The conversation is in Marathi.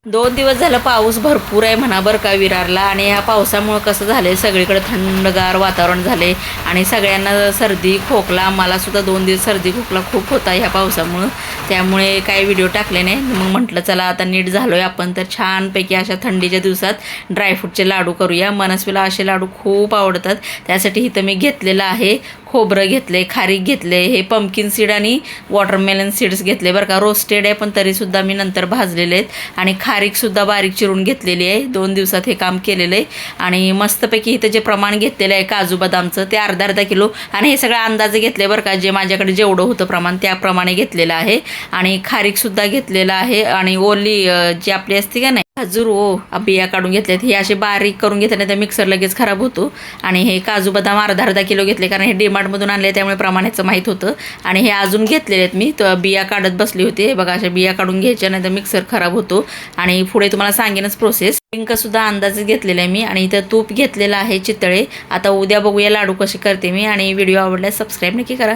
2 दिवस झालं पाऊस भरपूर आहे म्हणा बरं का विरारला. आणि ह्या पावसामुळं कसं झालंय सगळीकडे थंडगार वातावरण झाले आणि सगळ्यांना सर्दी खोकला, मला सुद्धा 2 दिवस सर्दी खोकला खूप होता ह्या पावसामुळं. त्यामुळे काही व्हिडिओ टाकले नाही. मग म्हटलं चला आता नीट झालोय आपण तर छानपैकी अशा थंडीच्या दिवसात ड्रायफ्रूटचे लाडू करूया. मनस्वीला असे लाडू खूप आवडतात. त्यासाठी इथं मी घेतलेलं आहे खोबरं घेतले, खारीक घेतले, हे पंपकिन सीड आणि वॉटरमेलन सीड्स घेतले बरं का. रोस्टेड आहे पण तरीसुद्धा मी नंतर भाजलेले आहेत. आणि खारीकसुद्धा बारीक चिरून घेतलेली आहे. 2 दिवसात हे काम केलेलं आहे. आणि मस्तपैकी इथं जे प्रमाण घेतलेलं आहे काजू बदामचं ते अर्धा किलो. आणि हे सगळं अंदाजे घेतले बरं का, जे माझ्याकडे जेवढं होतं प्रमाण त्याप्रमाणे घेतलेलं आहे. आणि खारीकसुद्धा घेतलेलं आहे. आणि ओली जी आपली असते का नाही खजूर बिया काढून घेतल्यात. हे असे बारीक करून घेतले नाही तर मिक्सर लगेच खराब होतो. आणि हे काजू बदाम अर्धा किलो घेतले कारण हे डीमार्टमधून आणले त्यामुळे प्रमाणाचं माहीत होतं. आणि हे अजून घेतलेले आहेत मी तर बिया काढत बसली होती. हे बघा अशा बिया काढून घ्यायच्या नाही तर मिक्सर खराब होतो. आणि पुढे तुम्हाला सांगेनच प्रोसेस. पिंकसुद्धा अंदाजे घेतलेलं आहे मी. आणि इथं तूप घेतलेलं आहे चितळे. आता उद्या बघूया लाडू कसे करते मी. आणि व्हिडिओ आवडल्यास सबस्क्राईब नक्की करा.